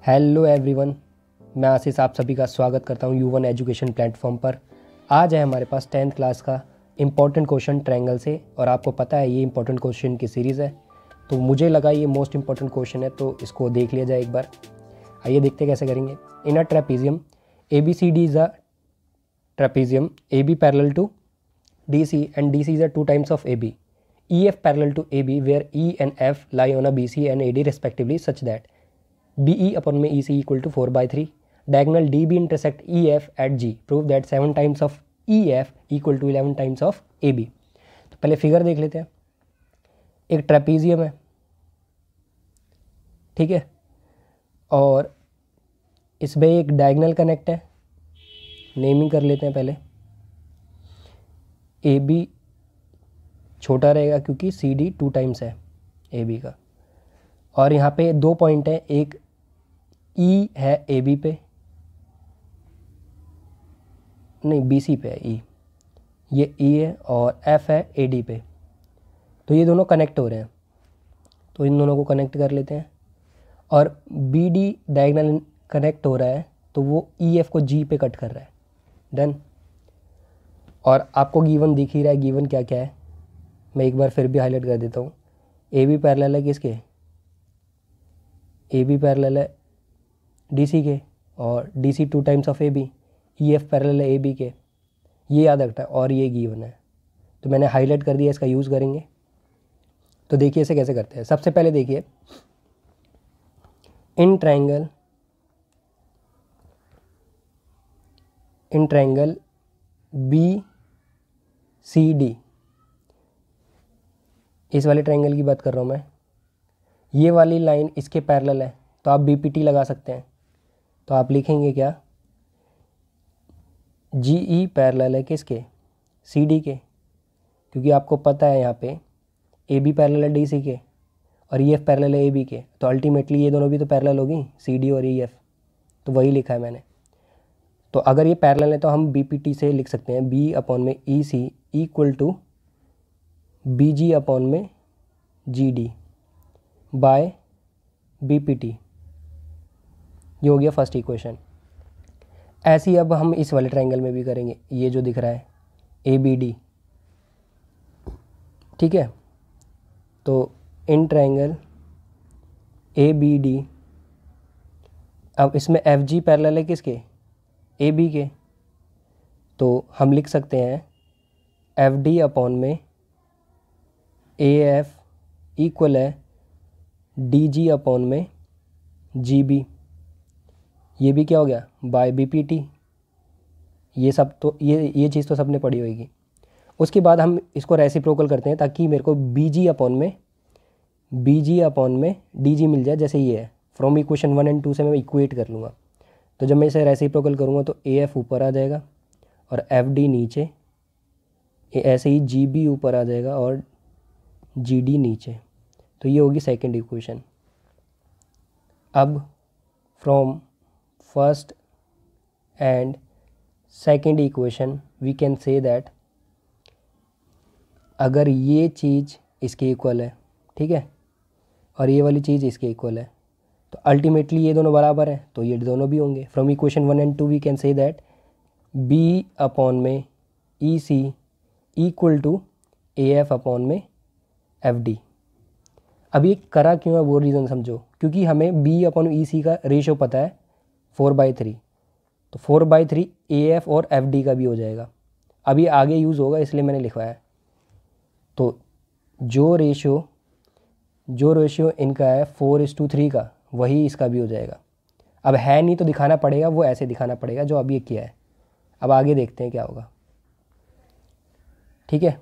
Hello everyone, मैं आशीष आप सभी का स्वागत करता हूं U1 एजुकेशन प्लेटफॉर्म पर। आज है हमारे पास 10th क्लास का इम्पोर्टेंट क्वेश्चन ट्रायंगल से, और आपको पता है ये इम्पोर्टेंट क्वेश्चन की सीरीज़ है, तो मुझे लगा ये मोस्ट इम्पोर्टेंट क्वेश्चन है, तो इसको देख लिया जाए एक बार। आइए देखते कैसे करेंगे। In a trapezium ABCD is a trapezium AB parallel to DC and DC is a 2 times of AB. EF parallel to AB where E and F lie on a BC and AD respectively such that BE upon में EC equal to 4/3. Diagonal DB intersect EF at G. Prove that 7 times of EF equal to 11 times of AB. तो पहले figure देख लेते हैं। एक trapezium है, ठीक है, और इसमें एक डायगोनल कनेक्ट है। नेमिंग कर लेते हैं पहले। AB छोटा रहेगा क्योंकि CD 2 टाइम्स है AB का, और यहाँ पे 2 पॉइंट है, एक E है AB पे, नहीं BC पे है E, ये E है, और F है AD पे। तो ये दोनों कनेक्ट हो रहे हैं, तो इन दोनों को कनेक्ट कर लेते हैं। और BD डायगोनल कनेक्ट हो रहा है, तो वो EF को G पे कट कर रहा है। डन। और आपको गिवन दिख ही रहा है, गिवन क्या क्या है, मैं एक बार फिर भी हाईलाइट कर देता हूँ। AB पैरेलल है किसके? AB पैरेलल है DC के, और DC 2 times of AB। EF parallel है AB के, ये याद रखना है, और ये गिवन है, तो मैंने हाईलाइट कर दिया, इसका यूज़ करेंगे। तो देखिए इसे कैसे करते हैं। सबसे पहले देखिए, इन ट्रायंगल BCD, इस वाले ट्रायंगल की बात कर रहा हूँ मैं। ये वाली लाइन इसके पैरेलल है, तो आप BPT लगा सकते हैं। तो आप लिखेंगे क्या? GE पैरेलल है किसके? CD के, क्योंकि आपको पता है यहाँ पे AB पैरेलल है DC के, और EF पैरेलल है AB के, तो अल्टीमेटली ये दोनों भी तो पैरेलल होगी, CD और EF। तो वही लिखा है मैंने। तो अगर ये पैरेलल है तो हम BPT से लिख सकते हैं, B अपॉन में EC equal to BG upon में GD बाय BPT। ये हो गया फर्स्ट इक्वेशन। ऐसे ही अब हम इस वाले ट्रायंगल में भी करेंगे, ये जो दिख रहा है ABD, ठीक है। तो इन ट्रायंगल ABD, अब इसमें FG पैरेलल है किसके? AB के, तो हम लिख सकते हैं FD अपॉन में AF इक्वल है DG अपॉन में GB। ये भी क्या हो गया? By BPT। ये सब तो ये चीज़ तो सबने पढ़ी होगी। उसके बाद हम इसको रेसिप्रोकल करते हैं, ताकि मेरे को BG अपॉन में DG मिल जाए, जैसे ये है। फ्रॉम इक्वेशन 1 और 2 से मैं इक्वेट कर लूँगा। तो जब मैं इसे रेसिप्रोकल करूँगा तो AF ऊपर आ जाएगा और FD नीचे, ऐसे ही GB ऊपर आ जाएगा और GD नीचे। तो ये होगी सेकंड इक्वेशन। अब from first and second equation we can say that अगर ये चीज़ इसके इक्वल है, ठीक है, और ये वाली चीज़ इसके इक्वल है, तो अल्टीमेटली ये दोनों बराबर है, तो ये दोनों भी होंगे। फ्रॉम इक्वेशन 1 और 2 we can say that B upon में EC equal to AF upon में FD। अब ये करा क्यों है वो रीज़न समझो, क्योंकि हमें B अपॉन EC का रेशो पता है 4/3, तो 4/3 AF और FD का भी हो जाएगा। अब ये आगे यूज़ होगा, इसलिए मैंने लिखवाया है। तो जो रेशियो इनका है 4:3 का, वही इसका भी हो जाएगा। अब है नहीं तो दिखाना पड़ेगा, वो ऐसे दिखाना पड़ेगा जो अभी ये किया है। अब आगे देखते हैं क्या होगा, ठीक है।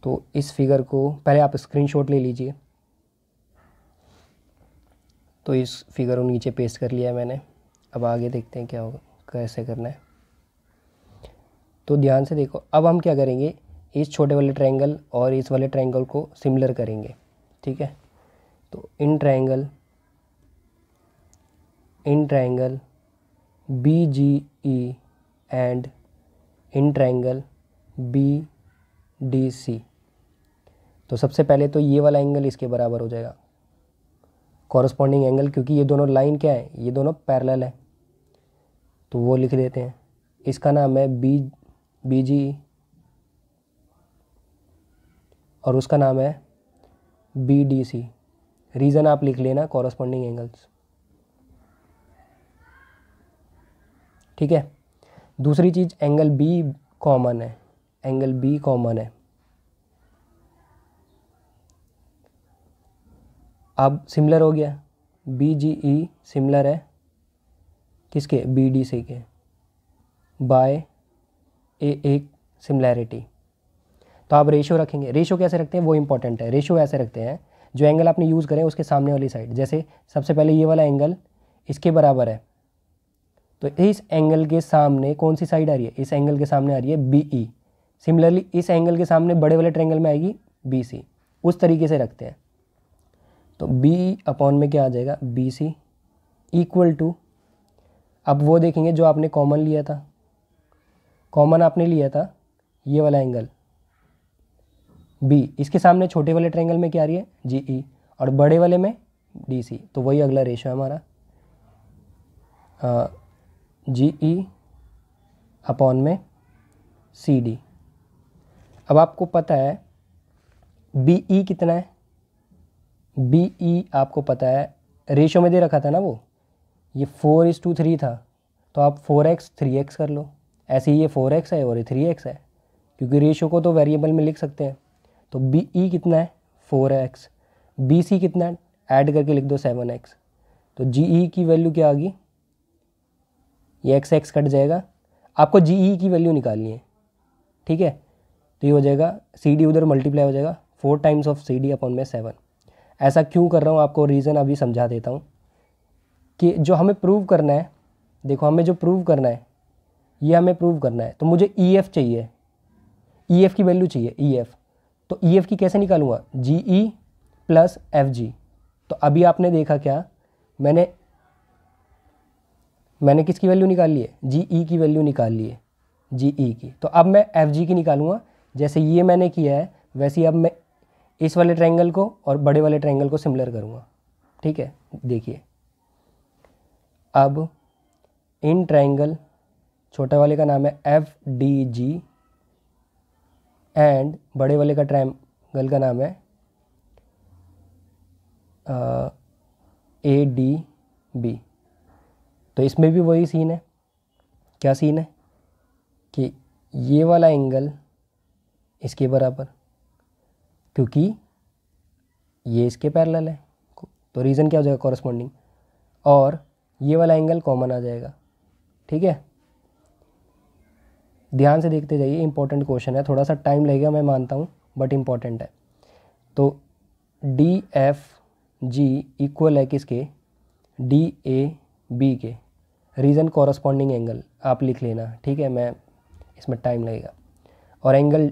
तो इस फिगर को पहले आप स्क्रीनशॉट ले लीजिए। तो इस फिगर को नीचे पेस्ट कर लिया है मैंने। अब आगे देखते हैं क्या होगा, कैसे करना है। तो ध्यान से देखो, अब हम क्या करेंगे, इस छोटे वाले ट्रायंगल और इस वाले ट्रायंगल को सिमिलर करेंगे, ठीक है। तो in triangle BGE and in triangle BDC। तो सबसे पहले तो ये वाला एंगल इसके बराबर हो जाएगा, कॉरस्पॉन्डिंग एंगल, क्योंकि ये दोनों लाइन क्या है, ये दोनों पैरेलल है, तो वो लिख देते हैं। इसका नाम है बी जी और उसका नाम है बी डी सी। रीज़न आप लिख लेना कॉरस्पॉन्डिंग एंगल्स, ठीक है। दूसरी चीज़, एंगल बी कॉमन है, एंगल बी कॉमन है। अब सिमिलर हो गया, बी जी ई सिमिलर है किसके, बी डी सी के, बाय एक सिमिलैरिटी। तो आप रेशियो रखेंगे। रेशियो कैसे रखते हैं वो इंपॉर्टेंट है। रेशियो ऐसे रखते हैं, जो एंगल आपने यूज़ करें उसके सामने वाली साइड, जैसे सबसे पहले ये वाला एंगल इसके बराबर है, तो इस एंगल के सामने कौन सी साइड आ रही है, इस एंगल के सामने आ रही है बी ई। सिमिलरली इस एंगल के सामने बड़े वाले ट्रायंगल में आएगी बी सी। उस तरीके से रखते हैं। तो बी अपॉन में क्या आ जाएगा, बी सी इक्वल टू, अब वो देखेंगे जो आपने कॉमन लिया था, कॉमन आपने लिया था ये वाला एंगल बी, इसके सामने छोटे वाले ट्रायंगल में क्या आ रही है, जी ई, और बड़े वाले में डी सी। तो वही अगला रेशो है हमारा, जी ई अपॉन में सी डी। अब आपको पता है बी ई कितना है, बी ई आपको पता है, रेशो में दे रखा था ना वो, ये 4:3 था, तो आप 4x 3x कर लो। ऐसे ही ये 4x है और ये 3x है, क्योंकि रेशो को तो वेरिएबल में लिख सकते हैं। तो बी ई कितना है 4x, बी सी कितना है, ऐड करके लिख दो 7x। तो जी ई की वैल्यू क्या आ गई, ये एक्स एक्स कट जाएगा, आपको जी ई की वैल्यू निकालनी है, ठीक है। तो ये हो जाएगा सी डी उधर मल्टीप्लाई हो जाएगा 4 times of C D upon में 7। ऐसा क्यों कर रहा हूँ आपको रीज़न अभी समझा देता हूँ, कि जो हमें प्रूव करना है, देखो हमें जो प्रूव करना है ये हमें प्रूव करना है, तो मुझे ई एफ चाहिए, ई एफ की वैल्यू चाहिए, ई एफ। तो ई एफ की कैसे निकालूंगा, जी ई प्लस एफ जी। तो अभी आपने देखा क्या, मैंने किसकी वैल्यू निकाल ली है, जी ई की वैल्यू निकाल ली है, जी ई की। तो अब मैं एफ जी की निकालूंगा, जैसे ये मैंने किया है वैसे ही अब मैं इस वाले ट्रायंगल को और बड़े वाले ट्रायंगल को सिमिलर करूँगा, ठीक है। देखिए अब इन ट्रायंगल, छोटे वाले का नाम है एफ डी जी एंड बड़े वाले का ट्रायंगल का नाम है ए डी बी। तो इसमें भी वही सीन है, क्या सीन है कि ये वाला एंगल इसके बराबर, क्योंकि ये इसके पैरेलल है, तो रीज़न क्या हो जाएगा कॉरस्पॉन्डिंग, और ये वाला एंगल कॉमन आ जाएगा, ठीक है। ध्यान से देखते जाइए, इंपॉर्टेंट क्वेश्चन है, थोड़ा सा टाइम लगेगा मैं मानता हूँ, बट इंपॉर्टेंट है। तो डी एफ जी इक्वल है किसके, डी ए बी के। रीज़न कॉरस्पॉन्डिंग एंगल आप लिख लेना, ठीक है, मैं इसमें टाइम लगेगा। और एंगल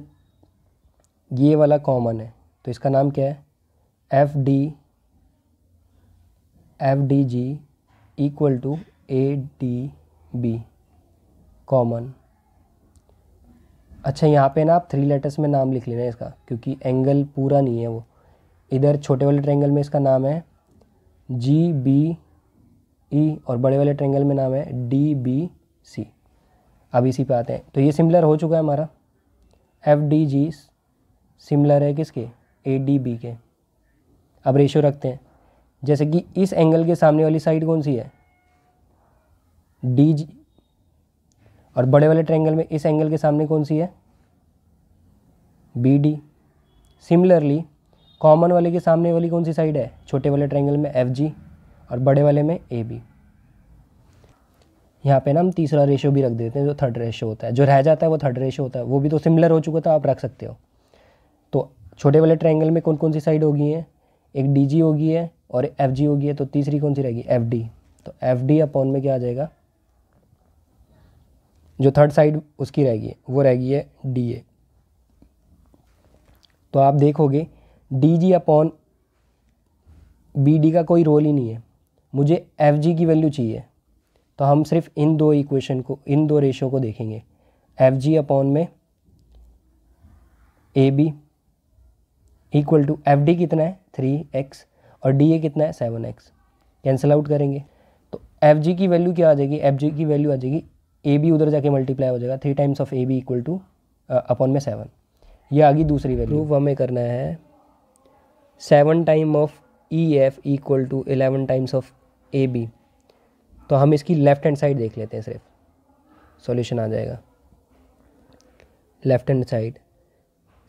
ये वाला कॉमन है, तो इसका नाम क्या है, F D G equal to A D B common. अच्छा यहाँ पे ना आप 3 लेटर्स में नाम लिख लेना इसका, क्योंकि एंगल पूरा नहीं है वो। इधर छोटे वाले ट्रायंगल में इसका नाम है जी बी ई और बड़े वाले ट्रायंगल में नाम है डी बी सी। अब इसी पे आते हैं, तो ये सिमिलर हो चुका है हमारा, एफ डी जी सिमिलर है किसके, ए डी बी के। अब रेशियो रखते हैं, जैसे कि इस एंगल के सामने वाली साइड कौन सी है, डी जी, और बड़े वाले ट्रायंगल में इस एंगल के सामने कौन सी है, बी डी। सिमिलरली कॉमन वाले के सामने वाली कौन सी साइड है, छोटे वाले ट्रायंगल में एफ जी और बड़े वाले में ए बी। यहाँ पे ना हम तीसरा रेशियो भी रख देते हैं, जो थर्ड रेशियो होता है, जो रह जाता है वो थर्ड रेशियो होता है, वो भी तो सिमिलर हो चुका था, आप रख सकते हो। तो छोटे वाले ट्रायंगल में कौन कौन सी साइड होगी है, एक डी जी होगी है और एफ जी होगी है, तो तीसरी कौन सी रहेगी, एफ डी। तो एफ डी अपॉन में क्या आ जाएगा, जो थर्ड साइड उसकी रहेगी वो रहेगी है डी ए। तो आप देखोगे D G upon B D का कोई रोल ही नहीं है, मुझे एफ जी की वैल्यू चाहिए। तो हम सिर्फ इन दो इक्वेशन को, इन दो रेशियो को देखेंगे, एफ जी अपॉन में A B equal to F D कितना है 3x और डी ए कितना है 7x, कैंसिल आउट करेंगे तो एफ जी की वैल्यू क्या आ जाएगी, एफ जी की वैल्यू आ जाएगी ए बी उधर जाके मल्टीप्लाई हो जाएगा 3 times of A B equal to upon में 7। ये आ गई दूसरी वैल्यू। प्रूफ हमें करना है 7 time of E F equal to 11 times of A B. तो हम इसकी लेफ्ट हैंड साइड देख लेते हैं, सिर्फ सॉल्यूशन आ जाएगा। Left hand side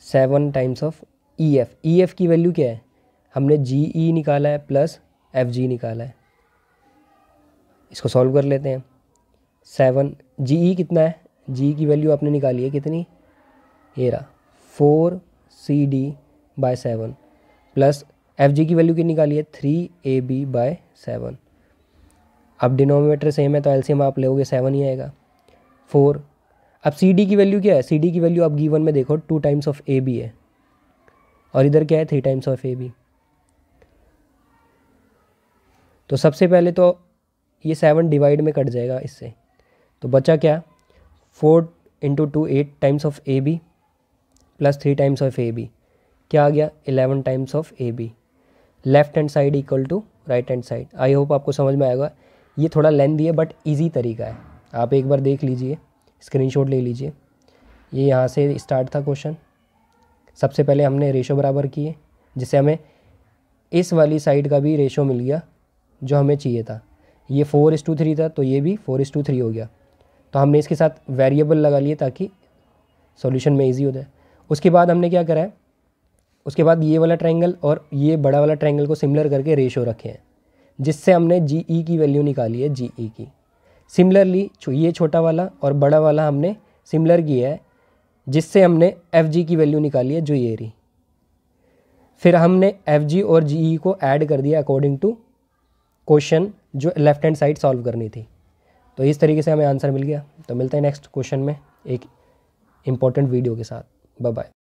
7 times of E F, E F की वैल्यू क्या है, हमने जी ई निकाला है प्लस एफ जी निकाला है। इसको सॉल्व कर लेते हैं। 7 जी ई कितना है, जी की वैल्यू आपने निकाली है कितनी, ये रहा 4 C D by 7 plus F G की वैल्यू कितनी निकाली है 3 ए बी बाय 7। अब डिनोमिनेटर सेम है तो एलसीएम आप लोगे 7 ही आएगा 4। अब सी डी की वैल्यू क्या है, सी डी की वैल्यू आप गिवन में देखो 2 टाइम्स ऑफ ए बी है और इधर क्या है 3 टाइम्स ऑफ ए बी। तो सबसे पहले तो ये 7 डिवाइड में कट जाएगा इससे, तो बचा क्या 4 into 2 8 times of A B plus 3 times of A B, क्या आ गया 11 times of A B. Left hand side equal to right hand side. I hope आपको समझ में आएगा। ये थोड़ा लेंथी है बट इजी तरीका है, आप एक बार देख लीजिए, स्क्रीनशॉट ले लीजिए। ये यहाँ से स्टार्ट था क्वेश्चन। सबसे पहले हमने रेशो बराबर किए जिससे हमें इस वाली साइड का भी रेशो मिल गया जो हमें चाहिए था। ये 4:3 था तो ये भी 4:3 हो गया। तो हमने इसके साथ वेरिएबल लगा लिए ताकि सॉल्यूशन में इजी हो जाए। उसके बाद हमने क्या करा है, उसके बाद ये वाला ट्रायंगल और ये बड़ा वाला ट्रायंगल को सिमिलर करके रेशो रखे हैं जिससे हमने जी ई की वैल्यू निकाली है जी ई की। सिमिलरली ये छोटा वाला और बड़ा वाला हमने सिमिलर किया है जिससे हमने एफ जी की वैल्यू निकाली है जो ये रही। फिर हमने एफ जी और जी ई को ऐड कर दिया अकॉर्डिंग टू क्वेश्चन जो लेफ्ट हैंड साइड सॉल्व करनी थी। तो इस तरीके से हमें आंसर मिल गया। तो मिलते हैं नेक्स्ट क्वेश्चन में एक इम्पॉर्टेंट वीडियो के साथ। Bye bye.